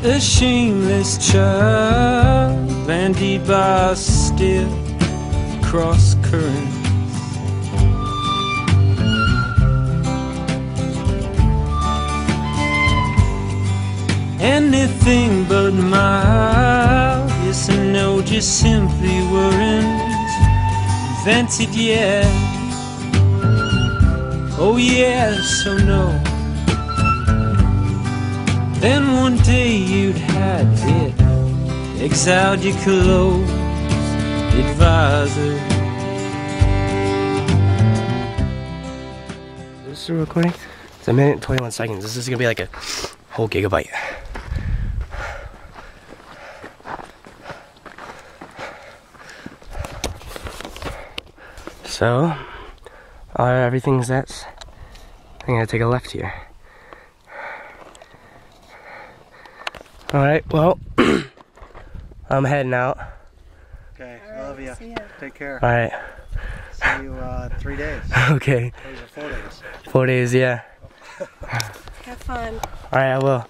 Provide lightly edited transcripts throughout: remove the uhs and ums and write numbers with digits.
A shameless child, bandied by still cross currents. Anything but mild, yes and no, just simply weren't invented yet. Oh yes, oh no. Then one day you'd had it, exiled your close advisor. Is this still recording? It's 1 minute and 21 seconds. This is gonna be like a whole gigabyte. So, everything's set. I'm gonna take a left here. Alright, well, I'm heading out. Okay, I love you. Take care. Alright. See you 3 days. Okay. Those are 4 days. 4 days, yeah. Have fun. Alright, I will.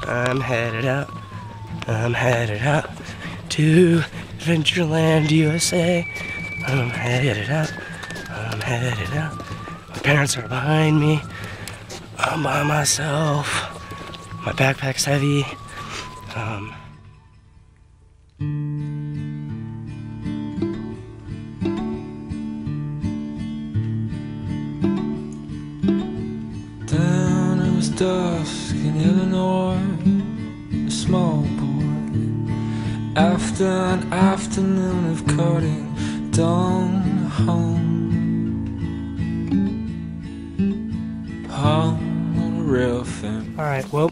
I'm headed out. I'm headed out to Canyonlands, USA. I'm headed out. I'm headed out. My parents are behind me. I'm by myself. My backpack's heavy. Down it was dusk in Illinois, a small boy. After an afternoon of cutting down home on a rail fence. Alright, well,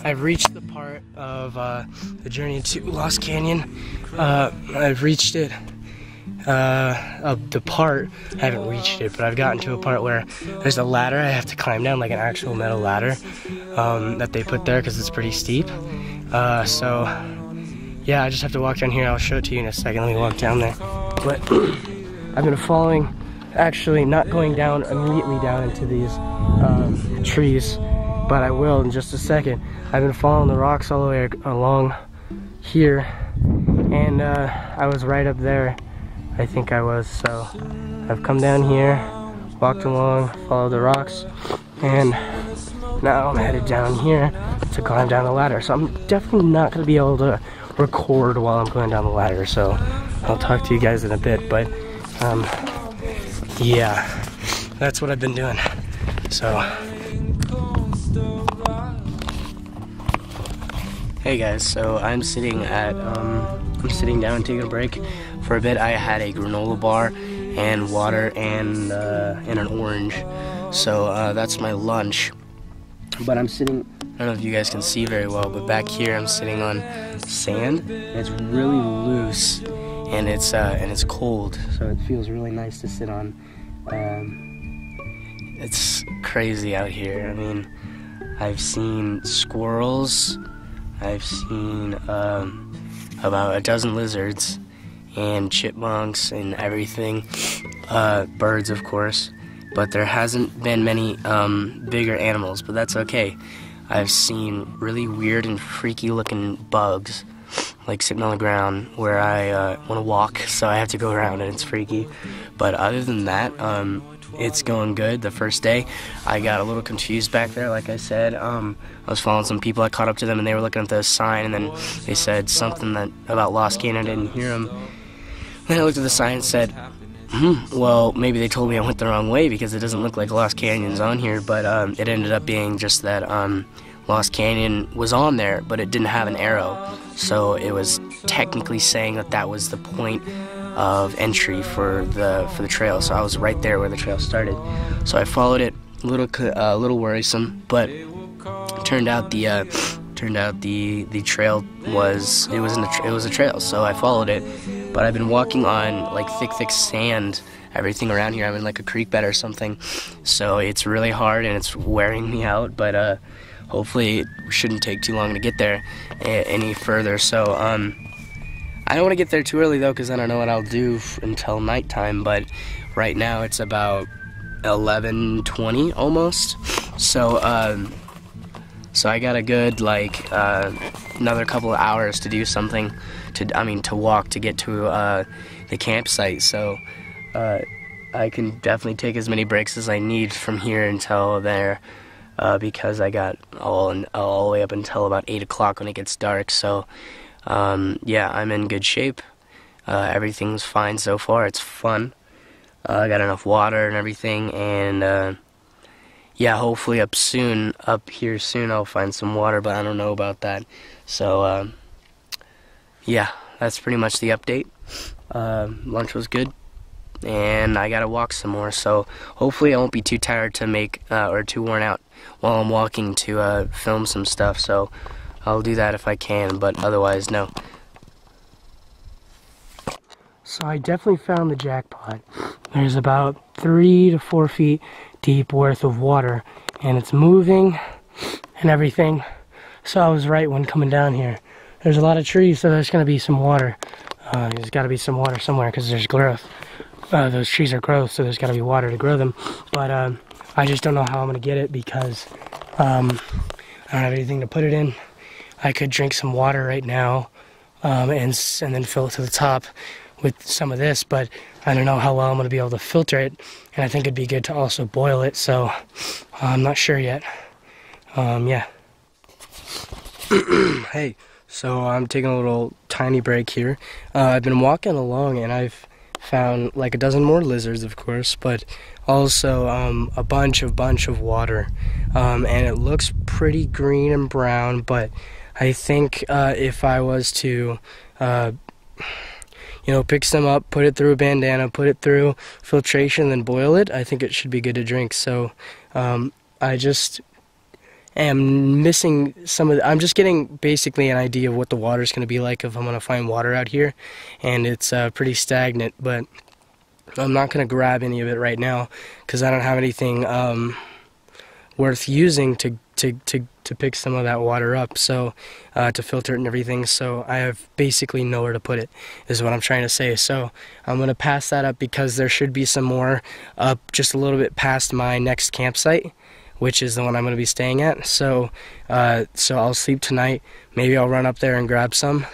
I've reached the part of the journey to Lost Canyon. I've reached it. The part, I haven't reached it, but I've gotten to a part where there's a ladder I have to climb down, like an actual metal ladder that they put there because it's pretty steep. So, yeah, I just have to walk down here. I'll show it to you in a second. Let me walk down there. But I've been following, actually not going down immediately down into these trees, but I will in just a second. I've been following the rocks all the way along here, and I was right up there. I think I was, so I've come down here, walked along, followed the rocks, and now I'm headed down here to climb down the ladder. So I'm definitely not going to be able to record while I'm going down the ladder, so I'll talk to you guys in a bit, but yeah, that's what I've been doing. So hey guys, so I'm sitting down taking a break for a bit. I had a granola bar and water and an orange, so that's my lunch. But I'm sitting, I don't know if you guys can see very well, but back here I'm sitting on sand. It's really loose, and it's cold, so it feels really nice to sit on. It's crazy out here. I mean, I've seen squirrels, I've seen about a dozen lizards and chipmunks and everything, birds of course, but there hasn't been many bigger animals, but that's okay. I've seen really weird and freaky looking bugs like sitting on the ground where I want to walk, so I have to go around and it's freaky. But other than that, it's going good. The first day I got a little confused back there, like I said. I was following some people, I caught up to them and they were looking at the sign, and then they said something about Lost Canyon. I didn't hear them. Then I looked at the sign and said Well, maybe they told me I went the wrong way because it doesn't look like Lost Canyon's on here, but it ended up being just that Lost Canyon was on there, but it didn't have an arrow, so it was technically saying that that was the point of entry for the trail. So I was right there where the trail started. So I followed it, a little worrisome, but turned out the trail was a trail. So I followed it, but I've been walking on like thick sand, everything around here. I'm in like a creek bed or something, so it's really hard and it's wearing me out. But hopefully it shouldn't take too long to get there any further. So I don't want to get there too early though, because I don't know what I'll do until nighttime. But right now it's about 11:20 almost. So so I got a good like another couple of hours to do something, to walk to get to the campsite. So I can definitely take as many breaks as I need from here until there, because I got all the way up until about 8 o'clock when it gets dark. So yeah, I'm in good shape. Everything's fine so far. It's fun. I got enough water and everything, and yeah, hopefully up here soon I'll find some water, but I don't know about that. So yeah, that's pretty much the update. Lunch was good, and I gotta walk some more, so hopefully I won't be too tired to make or too worn out while I'm walking to film some stuff. So I'll do that if I can, but otherwise no. So I definitely found the jackpot. There's about 3 to 4 feet deep worth of water, and it's moving and everything. So I was right when coming down here. There's a lot of trees, so there's going to be some water. There's got to be some water somewhere because there's growth. Those trees are growth, so there's got to be water to grow them. But I just don't know how I'm going to get it because I don't have anything to put it in. I could drink some water right now and then fill it to the top with some of this, but I don't know how well I'm going to be able to filter it, and I think it'd be good to also boil it, so I'm not sure yet. Yeah. Hey, so I'm taking a little tiny break here. I've been walking along and I've found like a dozen more lizards, of course, but also a bunch of water, and it looks pretty green and brown, but I think if I was to pick some up, put it through a bandana, put it through filtration, then boil it, I think it should be good to drink. So I just am missing some of I'm just getting basically an idea of what the water's going to be like if I'm going to find water out here, and it's pretty stagnant, but I'm not going to grab any of it right now because I don't have anything worth using to pick some of that water up, so to filter it and everything. So I have basically nowhere to put it, is what I'm trying to say. So I'm going to pass that up because there should be some more up just a little bit past my next campsite, which is the one I'm going to be staying at. So so I'll sleep tonight. Maybe I'll run up there and grab some,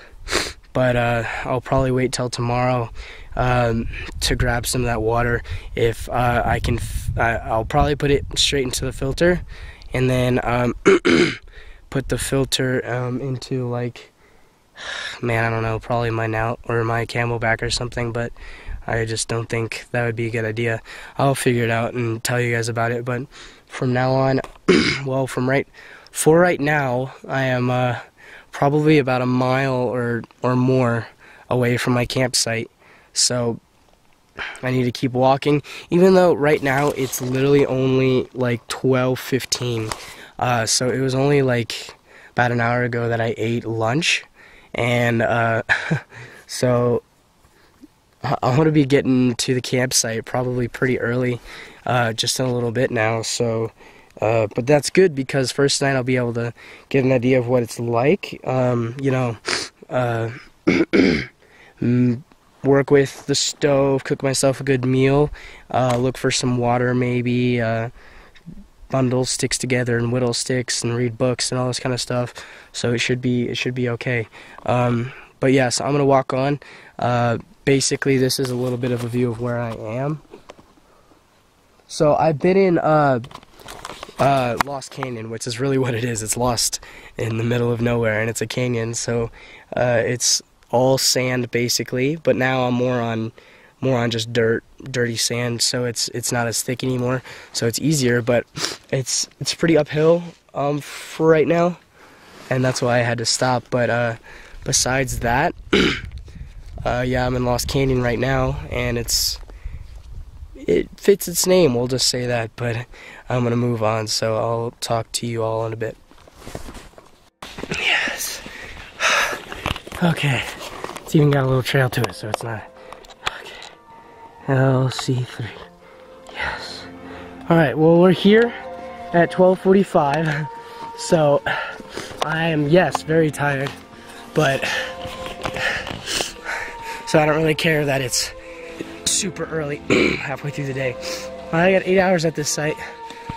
but I'll probably wait till tomorrow to grab some of that water. If I can, I'll probably put it straight into the filter, and then put the filter into, like, man, I don't know, probably my Nout or my Camelback or something, but I just don't think that would be a good idea. I'll figure it out and tell you guys about it, but from now on, well, for right now, I am probably about a mile or more away from my campsite, so I need to keep walking, even though right now it's literally only like 12:15. So it was only like about an hour ago that I ate lunch, and so I'm going to be getting to the campsite probably pretty early, just in a little bit now. So, but that's good because first night I'll be able to get an idea of what it's like, work with the stove, cook myself a good meal, look for some water maybe, bundle sticks together and whittle sticks and read books and all this kind of stuff. So it should be okay. But yeah, so I'm gonna walk on. Basically, this is a little bit of a view of where I am. So I've been in Lost Canyon, which is really what it is. It's lost in the middle of nowhere, and it's a canyon. So it's all sand basically, but now I'm more on more on just dirty sand, so it's not as thick anymore, so it's easier, but it's pretty uphill for right now, and that's why I had to stop. But besides that, yeah, I'm in Lost Canyon right now, and it fits its name, we'll just say that. But I'm gonna move on, so I'll talk to you all in a bit. Yes. Okay, it's even got a little trail to it, so it's not. Okay, LC3. Yes. All right, well, we're here at 12:45, so I am, yes, very tired, but so I don't really care that it's super early, halfway through the day. I got 8 hours at this site,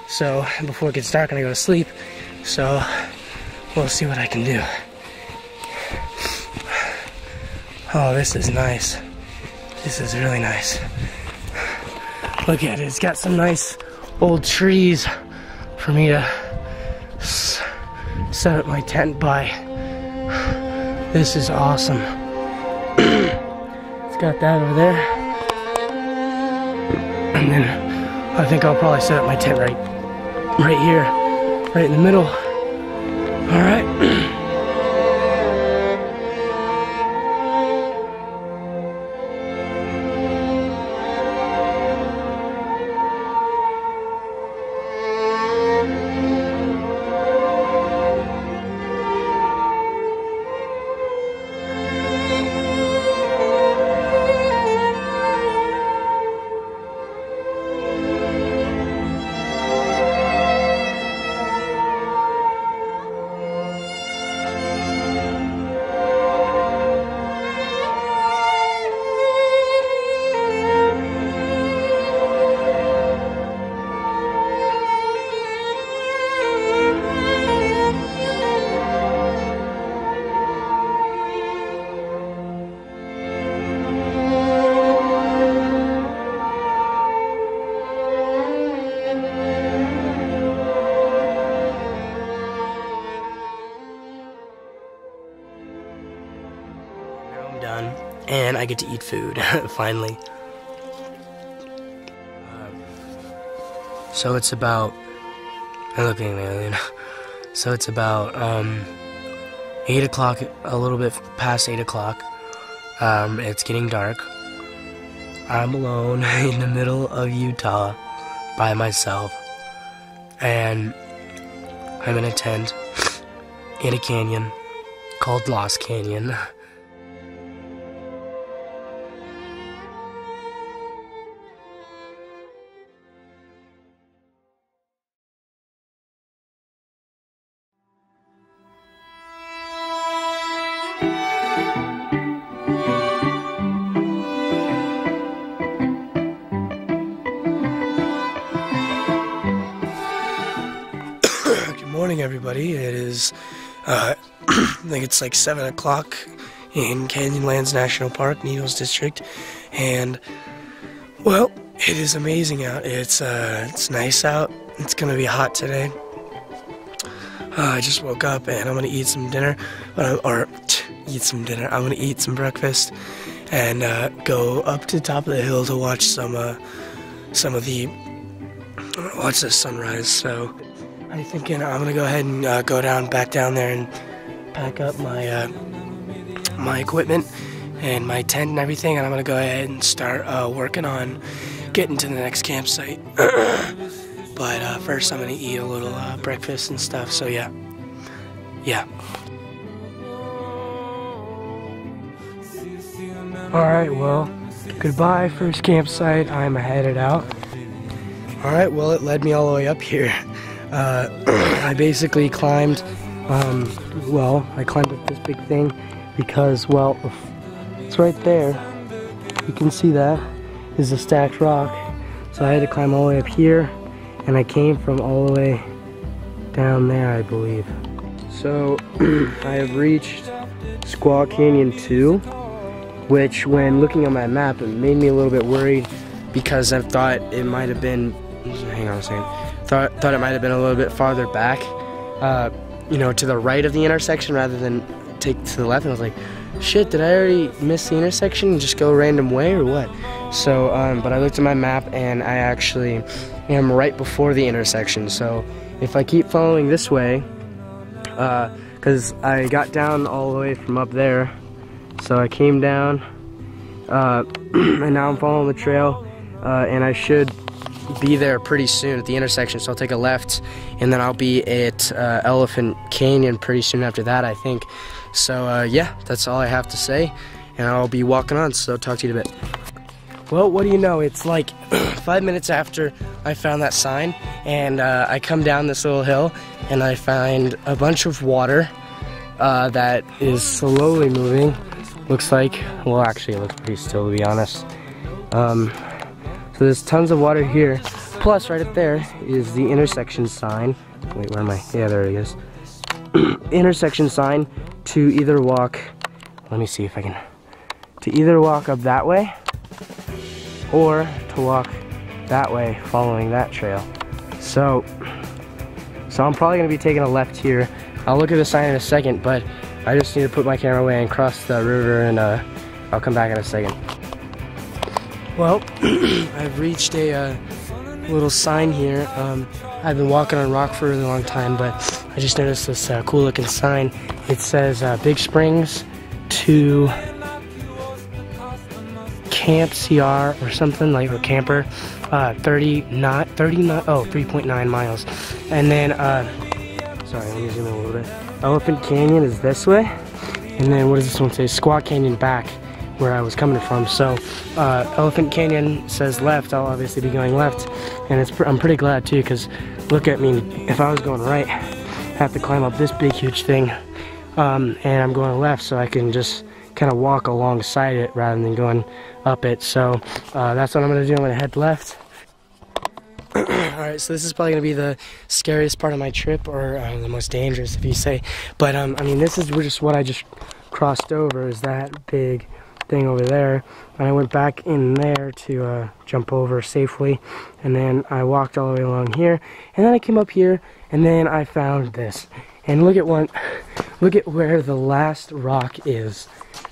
so before it gets dark, I'm gonna go to sleep, so we'll see what I can do. Oh, this is nice. This is really nice. Look at it, it's got some nice old trees for me to set up my tent by. This is awesome. It's got that over there. And then I think I'll probably set up my tent right here, right in the middle. All right. Done, and I get to eat food finally. So it's about, I'm looking at an alien. So it's about 8 o'clock, a little bit past 8 o'clock. It's getting dark. I'm alone in the middle of Utah by myself, and I'm in a tent in a canyon called Lost Canyon. Good morning, everybody. It is, I think it's like 7 o'clock in Canyonlands National Park, Needles District, and, well, it is amazing out. It's nice out. It's gonna be hot today. I just woke up and I'm gonna eat some dinner, I'm gonna eat some breakfast and go up to the top of the hill to watch watch the sunrise. So I'm thinking I'm gonna go ahead and go back down there and pack up my my equipment and my tent and everything, and I'm gonna go ahead and start working on getting to the next campsite. But first I'm gonna eat a little breakfast and stuff, so yeah. Alright, well, goodbye first campsite, I'm headed out. Alright, well, it led me all the way up here. I basically climbed, I climbed up this big thing because, well, it's right there. You can see that is a stacked rock. So I had to climb all the way up here, and I came from all the way down there, I believe. So I have reached Squaw Canyon 2, which when looking on my map, it made me a little bit worried because I thought it might have been, hang on a second, thought it might have been a little bit farther back, you know, to the right of the intersection rather than take to the left. And I was like, shit, did I already miss the intersection and just go a random way or what? So, but I looked at my map and I actually am right before the intersection. So if I keep following this way, because I got down all the way from up there, so I came down, and now I'm following the trail, and I should be there pretty soon at the intersection. So I'll take a left, and then I'll be at Elephant Canyon pretty soon after that, I think. So yeah, that's all I have to say, and I'll be walking on, so talk to you in a bit. Well, what do you know, it's like 5 minutes after I found that sign, and I come down this little hill, and I find a bunch of water that is slowly moving. Looks like, well, actually it looks pretty still, to be honest. So there's tons of water here, plus right up there is the intersection sign. Wait, where am I? Yeah, there it is. Intersection sign to either walk, let me see if I can, to either walk up that way, or to walk that way following that trail. So I'm probably gonna be taking a left here. I'll look at the sign in a second, but I just need to put my camera away and cross the river, and I'll come back in a second. Well, I've reached a little sign here. I've been walking on rock for a really long time, but I just noticed this cool looking sign. It says Big Springs to Camp CR or something, like, or camper, 3.9 miles. And then, sorry, let me zoom in a little bit. Elephant Canyon is this way. And then what does this one say? Squaw Canyon back, where I was coming from. So Elephant Canyon says left. I'll obviously be going left. And I'm pretty glad too, because look at me, if I was going right, I have to climb up this big huge thing. And I'm going left, so I can just kind of walk alongside it rather than going up it. So that's what I'm gonna do. I'm gonna head left. Alright, so this is probably gonna be the scariest part of my trip, or the most dangerous, if you say. But I mean, this is just what I just crossed over, is that big thing over there, and I went back in there to jump over safely, and then I walked all the way along here, and then I came up here, and then I found this. And look at where the last rock is.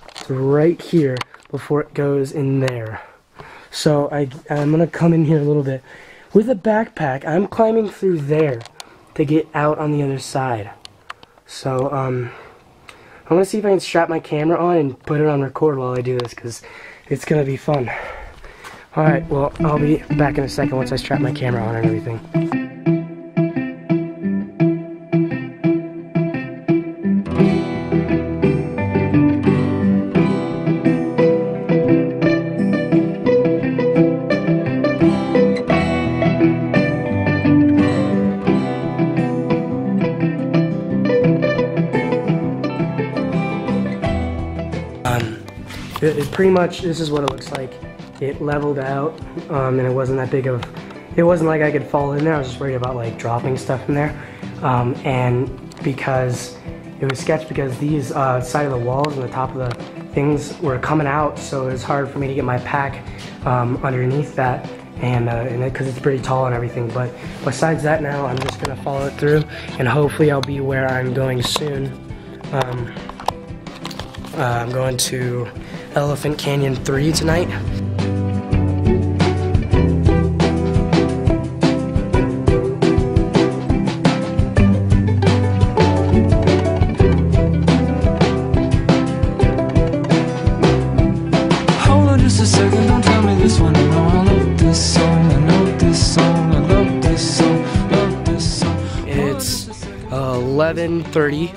It's right here before it goes in there. So I'm gonna come in here a little bit with a backpack. I'm climbing through there to get out on the other side. So I'm gonna see if I can strap my camera on and put it on record while I do this, because it's gonna be fun. Alright, well, I'll be back in a second once I strap my camera on and everything. It pretty much, this is what it looks like. It leveled out, and it wasn't that big of, it wasn't like I could fall in there. I was just worried about like dropping stuff in there. And because it was sketched, because these side of the walls and the top of the things were coming out, so it was hard for me to get my pack underneath that, and because it's pretty tall and everything. But besides that, now I'm just gonna follow it through, and hopefully I'll be where I'm going soon. I'm going to Elephant Canyon 3 tonight. Hold on just a second, don't tell me this one. I know I love this song, I know this song, I love this song, love this song. It's 11:30.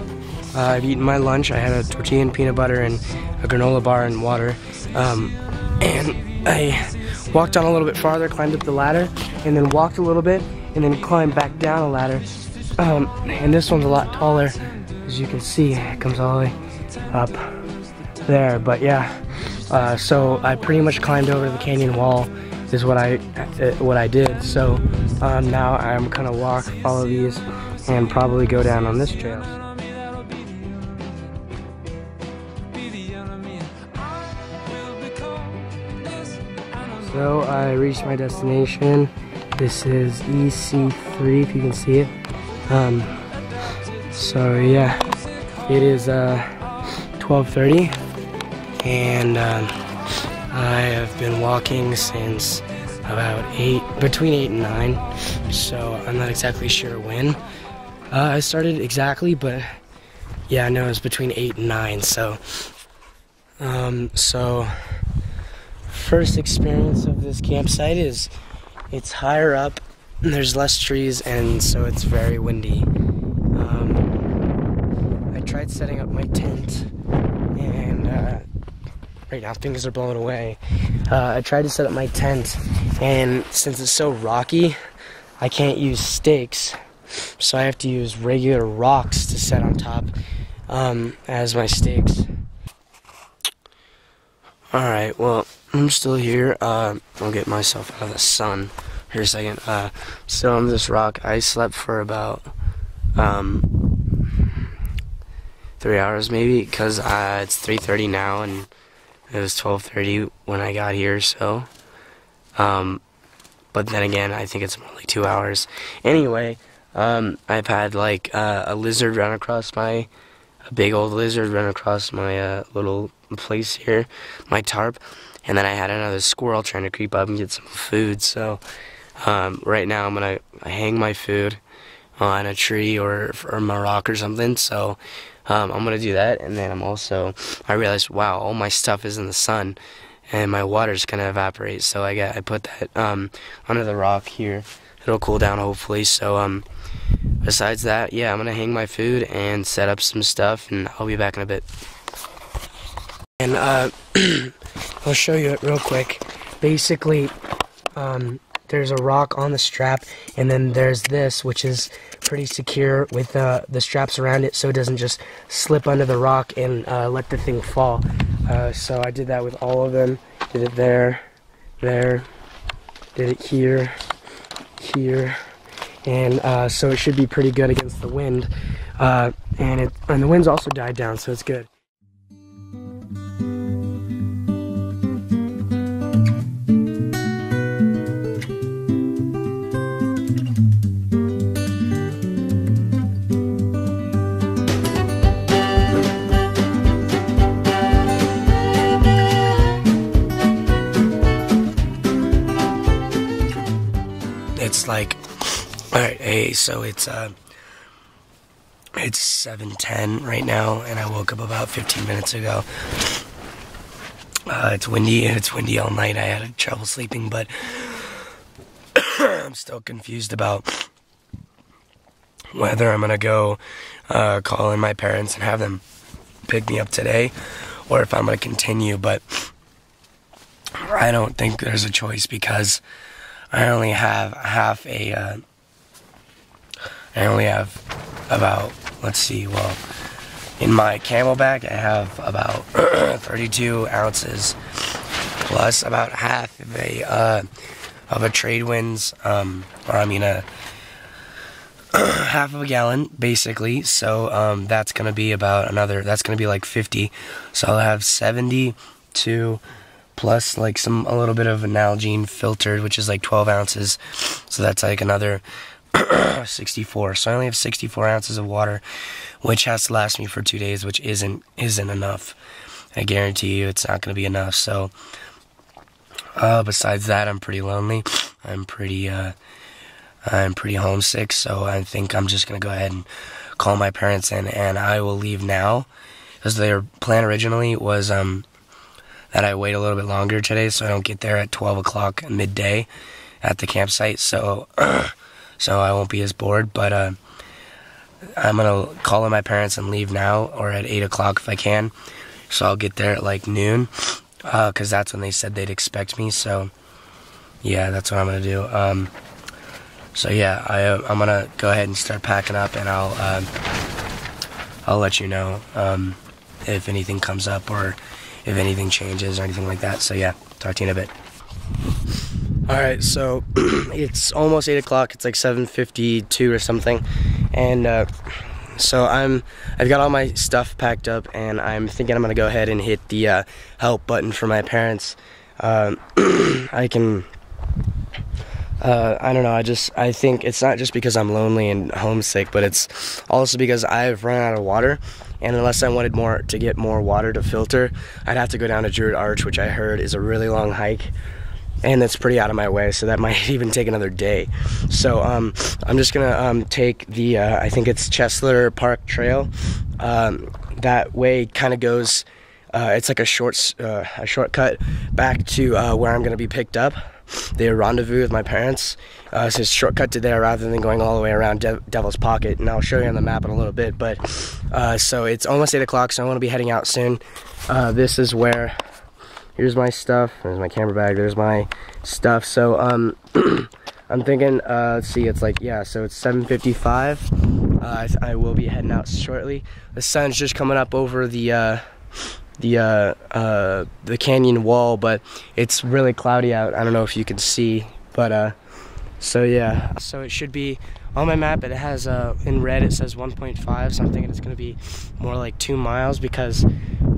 I've eaten my lunch. I had a tortilla and peanut butter and a granola bar and water. And I walked on a little bit farther, climbed up the ladder, and then walked a little bit, and then climbed back down a ladder. And this one's a lot taller, as you can see. It comes all the way up there. But yeah, so I pretty much climbed over the canyon wall, is what I did. So now I'm gonna walk, follow these, and probably go down on this trail. So I reached my destination. This is EC3, if you can see it. So yeah, it is 12:30, and I have been walking since about between 8 and 9, so I'm not exactly sure when I started exactly, but yeah, I know it was between 8 and 9, so first experience of this campsite is it's higher up, and there's less trees, and so it's very windy. I tried setting up my tent, and right now things are blowing away. I tried to set up my tent, and since it's so rocky, I can't use stakes, so I have to use regular rocks to set on top as my stakes. Alright, well, I'm still here. I'll get myself out of the sun here a second. Still on this rock. I slept for about 3 hours maybe, because it's 3:30 now and it was 12:30 when I got here, so but then again, I think it's only 2 hours. Anyway, I've had like a big old lizard run across my little place here, my tarp, and then I had another squirrel trying to creep up and get some food. So right now I'm gonna hang my food on a tree or my rock or something. So I'm gonna do that, and then I realized, wow, all my stuff is in the sun and my water's gonna evaporate, so I put that under the rock here. It'll cool down hopefully. So besides that, yeah, I'm gonna hang my food and set up some stuff, and I'll be back in a bit. And I'll show you it real quick. Basically, there's a rock on the strap, and then there's this, which is pretty secure with the straps around it, so it doesn't just slip under the rock and let the thing fall. So I did that with all of them. Did it there, did it here, and so it should be pretty good against the wind. And the wind's also died down, so it's good. It's like, alright, hey, so it's 7:10 right now, and I woke up about 15 minutes ago. It's windy, and it's windy all night. I had trouble sleeping, but I'm still confused about whether I'm gonna go call in my parents and have them pick me up today, or if I'm gonna continue. But I don't think there's a choice, because I only have about, let's see, well, in my camelback I have about 32 ounces, plus about half of a trade winds, half of a gallon basically. So that's gonna be about that's gonna be like 50. So I'll have 72 plus like a little bit of Nalgene filtered, which is like 12 ounces. So that's like another 64. So I only have 64 ounces of water, which has to last me for 2 days, which isn't enough. I guarantee you it's not going to be enough. So besides that, I'm pretty lonely. I'm pretty homesick. So I think I'm just going to go ahead and call my parents in, and I will leave now, because their plan originally was that I wait a little bit longer today, so I don't get there at 12 o'clock midday at the campsite, so so I won't be as bored. But I'm gonna call in my parents and leave now, or at 8 o'clock if I can, so I'll get there at like noon, because that's when they said they'd expect me. So yeah, that's what I'm gonna do. So yeah, I'm gonna go ahead and start packing up, and I'll let you know if anything comes up, or if anything changes or anything like that. So yeah, talk to you in a bit. Alright, so it's almost 8 o'clock. It's like 7:52 or something, and so I've got all my stuff packed up, and I'm thinking I'm gonna go ahead and hit the help button for my parents. I can I don't know, I think it's not just because I'm lonely and homesick, but it's also because I've run out of water, and unless I wanted to get more water to filter, I'd have to go down to Druid Arch, which I heard is a really long hike, and it's pretty out of my way, so that might even take another day. So I'm just gonna take the, I think it's Chesler Park Trail. That way kind of goes, it's like a shortcut back to where I'm gonna be picked up. They rendezvous with my parents, so it's a shortcut to there rather than going all the way around Devil's Pocket, and I'll show you on the map in a little bit. But so it's almost 8 o'clock, so I want to be heading out soon. This is where, here's my stuff, there's my camera bag, there's my stuff. So I'm thinking, let's see, it's like, yeah, so it's 7:55. I will be heading out shortly. The sun's just coming up over the canyon wall, but it's really cloudy out. I don't know if you can see, but so yeah, so it should be on my map. It has in red it says 1.5, so I'm thinking it's gonna be more like 2 miles, because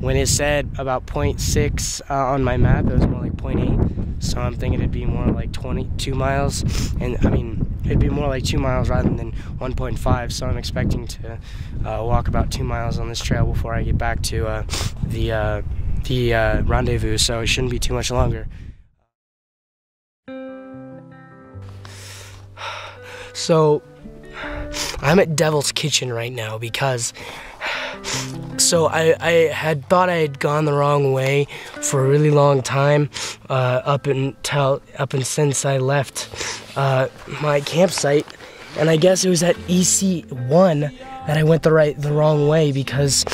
when it said about 0.6 on my map, it was more like 0.8, so I'm thinking it'd be more like 22 miles, and I mean it'd be more like 2 miles rather than 1.5, so I'm expecting to walk about 2 miles on this trail before I get back to the rendezvous, so it shouldn't be too much longer. So I'm at Devil's Kitchen right now because so I had thought I had gone the wrong way for a really long time up and since I left my campsite, and I guess it was at EC1 that I went the wrong way, because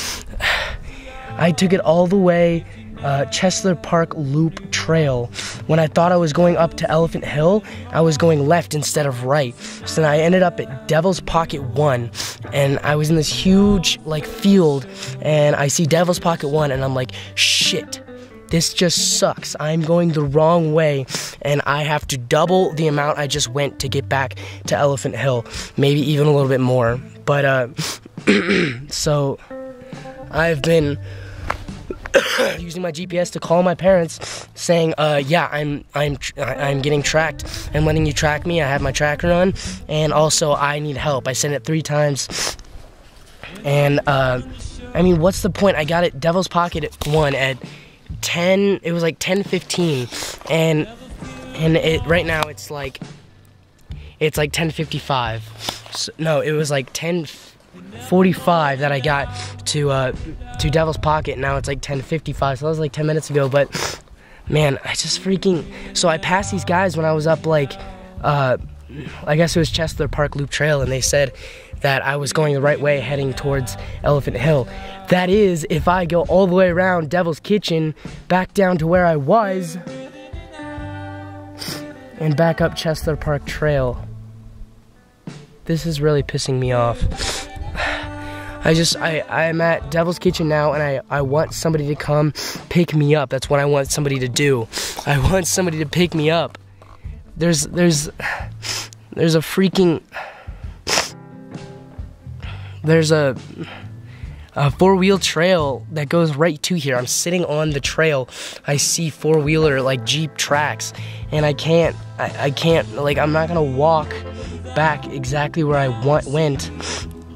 I took it all the way Chesler Park Loop Trail. When I thought I was going up to Elephant Hill, I was going left instead of right. So then I ended up at Devil's Pocket 1, and I was in this huge like field, and I see Devil's Pocket 1, and I'm like, shit, this just sucks. I'm going the wrong way, and I have to double the amount I just went to get back to Elephant Hill, maybe even a little bit more. But so I've been using my GPS to call my parents, saying, yeah, I'm getting tracked. I'm letting you track me. I have my tracker on, and also I need help. I sent it 3 times, and I mean, what's the point? I got it Devil's Pocket at 1 at 10. It was like 10:15, and it right now it's like 10:55. So, no, it was like 10:45 that I got to Devil's Pocket. Now it's like 10:55, so that was like 10 minutes ago. But man, I just freaking, so I passed these guys when I was up like I guess it was Chesler Park Loop Trail, and they said that I was going the right way heading towards Elephant Hill. That is, if I go all the way around Devil's Kitchen back down to where I was and back up Chesler Park Trail. This is really pissing me off. I'm at Devil's Kitchen now, and I want somebody to come pick me up. That's what I want somebody to do. I want somebody to pick me up. There's a freaking, there's a 4-wheel trail that goes right to here. I'm sitting on the trail. I see 4-wheeler like Jeep tracks, and I can't, like, I'm not gonna walk back exactly where I went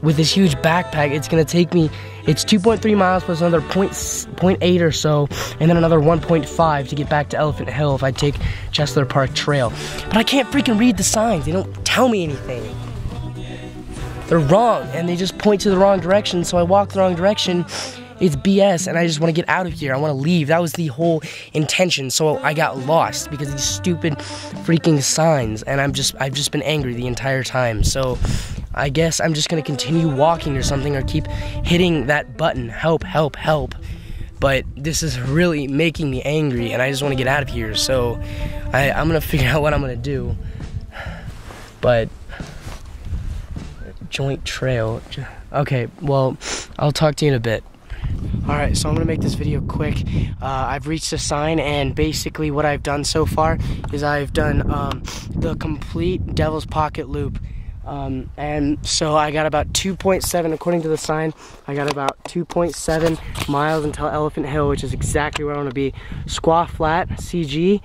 with this huge backpack. It's gonna take me, it's 2.3 miles plus another 0.8 or so, and then another 1.5 to get back to Elephant Hill if I take Chesler Park Trail. But I can't freaking read the signs. They don't tell me anything. They're wrong, and they just point to the wrong direction, so I walk the wrong direction. It's BS, and I just want to get out of here. I want to leave. That was the whole intention, so I got lost because of these stupid freaking signs, and I've just been angry the entire time. So I guess I'm just going to continue walking or something, or keep hitting that button, help, help, help. But this is really making me angry, and I just want to get out of here, so I'm going to figure out what I'm going to do. But joint trail. Okay, well, I'll talk to you in a bit. Alright, so I'm gonna make this video quick. I've reached a sign, and basically what I've done so far is I've done the complete Devil's Pocket loop. And so I got about 2.7, according to the sign, I got about 2.7 miles until Elephant Hill, which is exactly where I want to be. Squaw Flat, CG,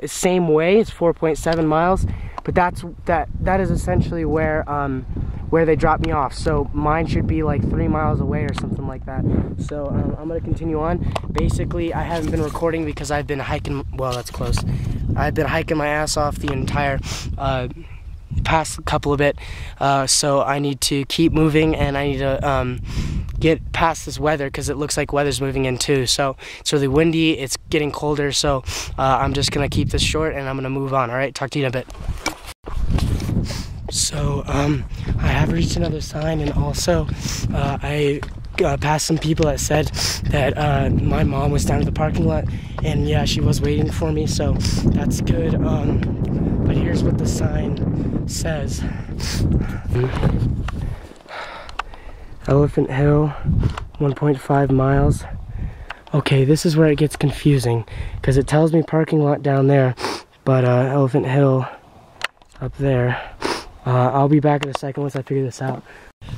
same way, it's 4.7 miles. but that is essentially where they dropped me off. So mine should be like 3 miles away or something like that. So I'm gonna continue on. Basically, I haven't been recording because I've been hiking. Well, that's close. I've been hiking my ass off the entire past couple of it. So I need to keep moving, and I need to get past this weather because it looks like weather's moving in too. So it's really windy, it's getting colder, so I'm just gonna keep this short and I'm gonna move on. All right, talk to you in a bit. So I have reached another sign, and also I passed some people that said that my mom was down at the parking lot, and yeah, she was waiting for me, so that's good. But here's what the sign says. Elephant Hill, 1.5 miles. Okay, this is where it gets confusing, because it tells me parking lot down there, but Elephant Hill up there. I'll be back in a second once I figure this out.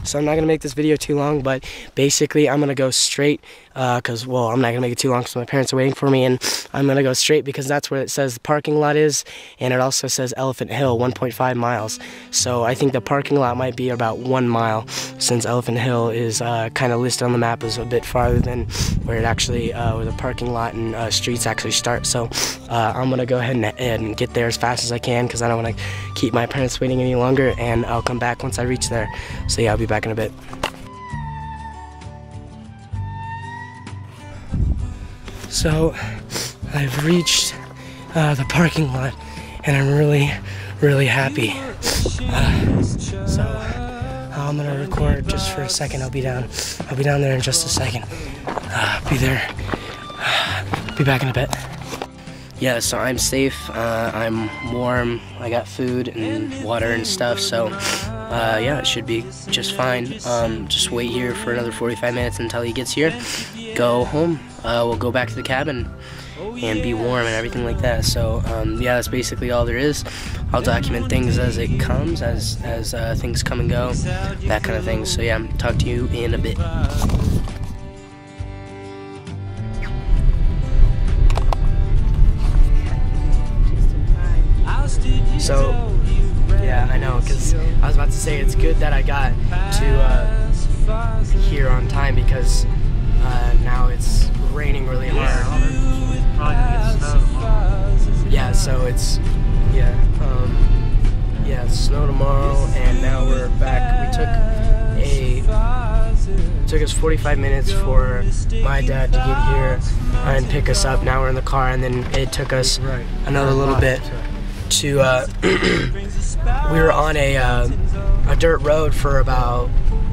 So I'm not going to make this video too long, but basically I'm going to go straight, because, well, I'm not going to make it too long because my parents are waiting for me, and I'm going to go straight because that's where it says the parking lot is, and it also says Elephant Hill, 1.5 miles. So I think the parking lot might be about 1 mile, since Elephant Hill is kind of listed on the map as a bit farther than where it actually, where the parking lot and streets actually start. So I'm going to go ahead and get there as fast as I can because I don't want to keep my parents waiting any longer, and I'll come back once I reach there. So yeah, I'll be back in a bit. So I've reached the parking lot, and I'm really happy. So I'm gonna record just for a second. I'll be down there in just a second. Be there. Be back in a bit. Yeah, so I'm safe, I'm warm, I got food and water and stuff, so yeah, it should be just fine. Just wait here for another 45 minutes until he gets here, go home, we'll go back to the cabin and be warm and everything like that. So yeah, that's basically all there is. I'll document things as it comes, as things come and go, that kind of thing. So yeah, talk to you in a bit. So, yeah, I know, because I was about to say it's good that I got to here on time, because now it's raining really hard. Yeah, so it's, yeah, it's snow tomorrow, and now we're back. It took us 45 minutes for my dad to get here and pick us up. Now we're in the car, and then it took us another little bit to we were on a dirt road for about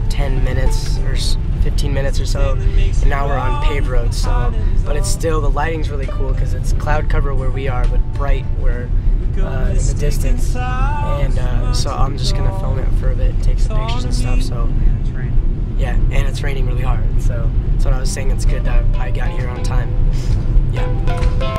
10 minutes or 15 minutes or so, and now we're on paved roads. So, but it's still, the lighting's really cool because it's cloud cover where we are, but bright where in the distance. And so I'm just gonna film it for a bit and take some pictures and stuff. So yeah, and it's raining really hard. So that's what I was saying. It's good that I got here on time. Yeah.